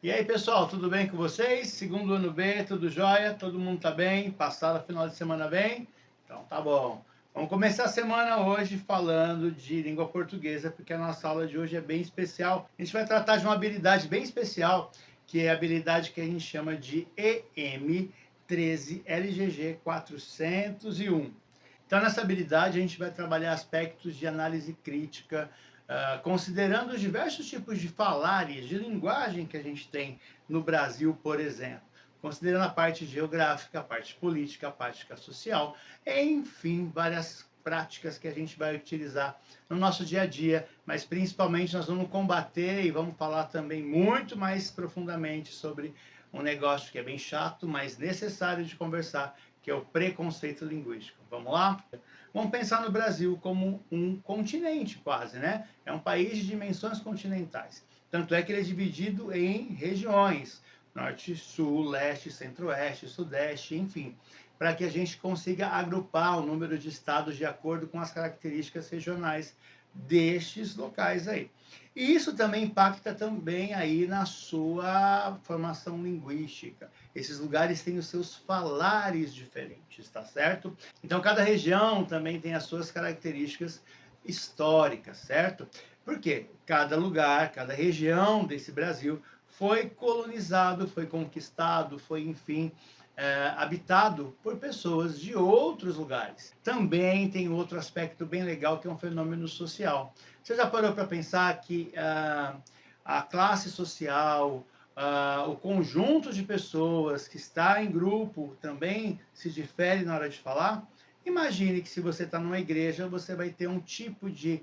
E aí, pessoal, tudo bem com vocês? Segundo ano B, tudo jóia? Todo mundo tá bem? Passaram a final de semana bem? Então tá bom. Vamos começar a semana hoje falando de língua portuguesa, porque a nossa aula de hoje é bem especial. A gente vai tratar de uma habilidade bem especial, que é a habilidade que a gente chama de EM13 LGG 401. Então, nessa habilidade, a gente vai trabalhar aspectos de análise crítica, considerando os diversos tipos de falares, de linguagem que a gente tem no Brasil, por exemplo. Considerando a parte geográfica, a parte política, a parte social, enfim, várias práticas que a gente vai utilizar no nosso dia a dia, mas principalmente nós vamos combater e vamos falar também muito mais profundamente sobre um negócio que é bem chato, mas necessário de conversar, que é o preconceito linguístico. Vamos lá? Vamos pensar no Brasil como um continente quase, né? É um país de dimensões continentais. Tanto é que ele é dividido em regiões, norte, sul, leste, centro-oeste, sudeste, enfim, para que a gente consiga agrupar o número de estados de acordo com as características regionais destes locais aí. E isso também impacta também aí na sua formação linguística. Esses lugares têm os seus falares diferentes, tá certo? Então, cada região também tem as suas características históricas, certo? Porque cada lugar, cada região desse Brasil foi colonizado, foi conquistado, foi, enfim, habitado por pessoas de outros lugares. Também tem outro aspecto bem legal, que é um fenômeno social. Você já parou para pensar que a classe social, o conjunto de pessoas que está em grupo também se difere na hora de falar? Imagine que se você está numa igreja, você vai ter um tipo de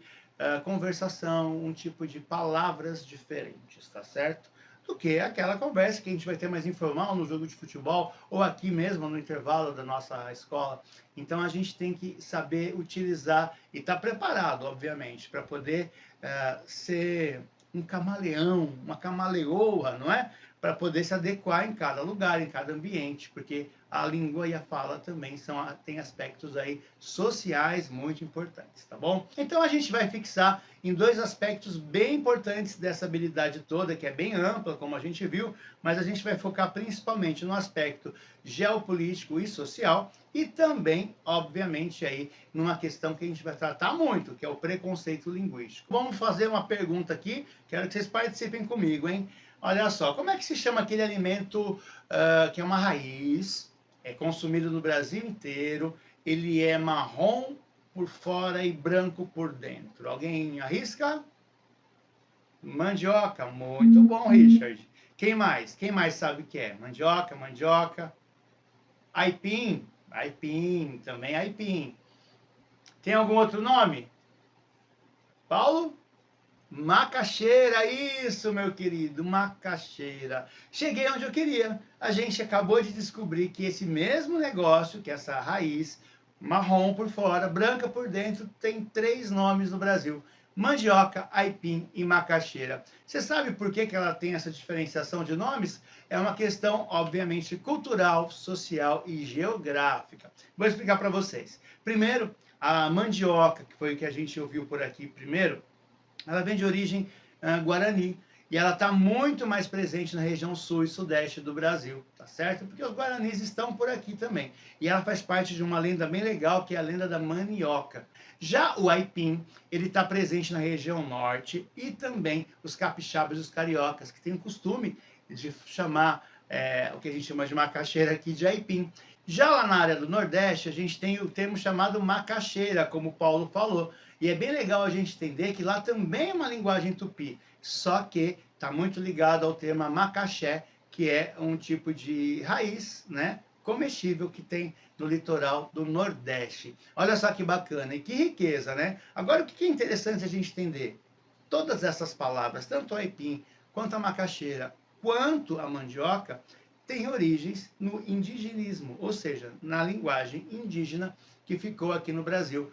conversação, um tipo de palavras diferentes, tá certo? Do que aquela conversa que a gente vai ter mais informal no jogo de futebol ou aqui mesmo no intervalo da nossa escola. Então a gente tem que saber utilizar e estar preparado, obviamente, para poder ser um camaleão, uma camaleoa, não é? Para poder se adequar em cada lugar, em cada ambiente, porque a língua e a fala também têm aspectos aí sociais muito importantes, tá bom? Então a gente vai fixar em dois aspectos bem importantes dessa habilidade toda, que é bem ampla, como a gente viu, mas a gente vai focar principalmente no aspecto geopolítico e social e também, obviamente, aí numa questão que a gente vai tratar muito, que é o preconceito linguístico. Vamos fazer uma pergunta aqui, quero que vocês participem comigo, hein? Olha só, como é que se chama aquele alimento que é uma raiz, é consumido no Brasil inteiro, ele é marrom por fora e branco por dentro? Alguém arrisca? Mandioca, muito bom, Richard. Quem mais? Quem mais sabe o que é? Mandioca, mandioca. Aipim, aipim, também aipim. Tem algum outro nome? Paulo? Macaxeira, isso, meu querido, macaxeira. Cheguei onde eu queria. A gente acabou de descobrir que esse mesmo negócio, que essa raiz, marrom por fora, branca por dentro, tem três nomes no Brasil: mandioca, aipim e macaxeira. Você sabe por que ela tem essa diferenciação de nomes? É uma questão, obviamente, cultural, social e geográfica. Vou explicar para vocês. Primeiro, a mandioca, que foi o que a gente ouviu por aqui primeiro, ela vem de origem guarani e ela está muito mais presente na região sul e sudeste do Brasil, tá certo? Porque os guaranis estão por aqui também. E ela faz parte de uma lenda bem legal, que é a lenda da manioca. Já o aipim, ele está presente na região norte e também os capixabas e os cariocas, que têm o costume de chamar o que a gente chama de macaxeira aqui de aipim. Já lá na área do Nordeste, a gente tem o termo chamado macaxeira, como o Paulo falou. E é bem legal a gente entender que lá também é uma linguagem tupi, só que está muito ligado ao termo macaxé, que é um tipo de raiz, né, comestível que tem no litoral do Nordeste. Olha só que bacana e que riqueza, né? Agora, o que é interessante a gente entender? Todas essas palavras, tanto a aipim, quanto a macaxeira, quanto a mandioca, têm origens no indigenismo, ou seja, na linguagem indígena que ficou aqui no Brasil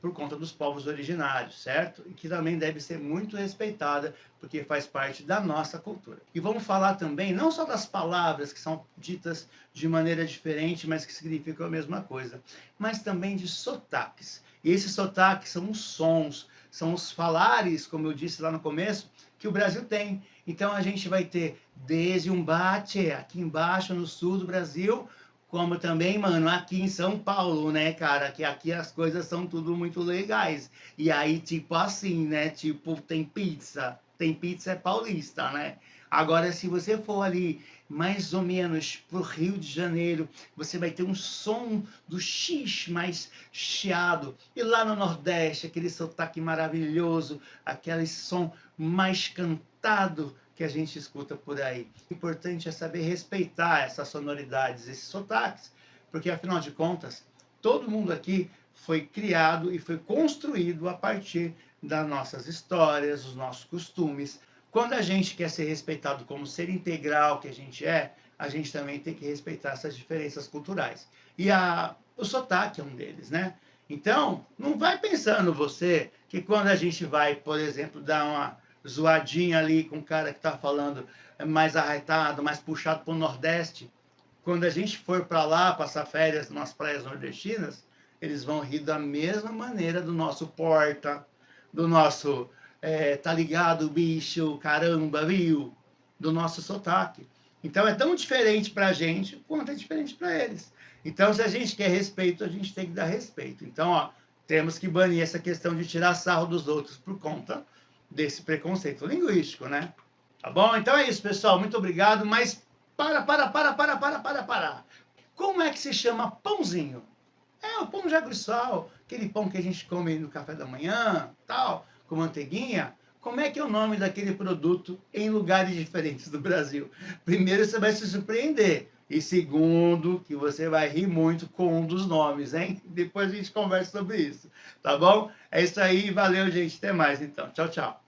por conta dos povos originários, certo? E que também deve ser muito respeitada, porque faz parte da nossa cultura. E vamos falar também, não só das palavras que são ditas de maneira diferente, mas que significam a mesma coisa, mas também de sotaques. E esses sotaques são os sons, são os falares, como eu disse lá no começo, que o Brasil tem. Então a gente vai ter desde Umbate, aqui embaixo no sul do Brasil, como também, mano, aqui em São Paulo, né, cara? Que aqui as coisas são tudo muito legais. E aí, tipo assim, né? Tipo, tem pizza. Tem pizza é paulista, né? Agora, se você for ali, mais ou menos, pro Rio de Janeiro, você vai ter um som do X mais chiado. E lá no Nordeste, aquele sotaque maravilhoso, aquele som mais cantado que a gente escuta por aí. O importante é saber respeitar essas sonoridades, esses sotaques, porque afinal de contas, todo mundo aqui foi criado e foi construído a partir das nossas histórias, dos nossos costumes. Quando a gente quer ser respeitado como ser integral que a gente também tem que respeitar essas diferenças culturais. E o sotaque é um deles, né? Então, não vai pensando você que quando a gente vai, por exemplo, dar uma zoadinha ali com o cara que está falando mais arretado, mais puxado para o Nordeste, quando a gente for para lá passar férias nas praias nordestinas, eles vão rir da mesma maneira do nosso porta, do nosso tá ligado, bicho, caramba, viu? Do nosso sotaque. Então é tão diferente para a gente quanto é diferente para eles. Então, se a gente quer respeito, a gente tem que dar respeito. Então, ó, temos que banir essa questão de tirar sarro dos outros por conta desse preconceito linguístico, né? Tá bom? Então é isso, pessoal. Muito obrigado. Mas para. Como é que se chama pãozinho? É o pão de água e sal, aquele pão que a gente come no café da manhã, tal, com manteiguinha. Como é que é o nome daquele produto em lugares diferentes do Brasil? Primeiro, você vai se surpreender. E segundo, que você vai rir muito com um dos nomes, hein? Depois a gente conversa sobre isso, tá bom? É isso aí, valeu, gente. Até mais, então. Tchau, tchau.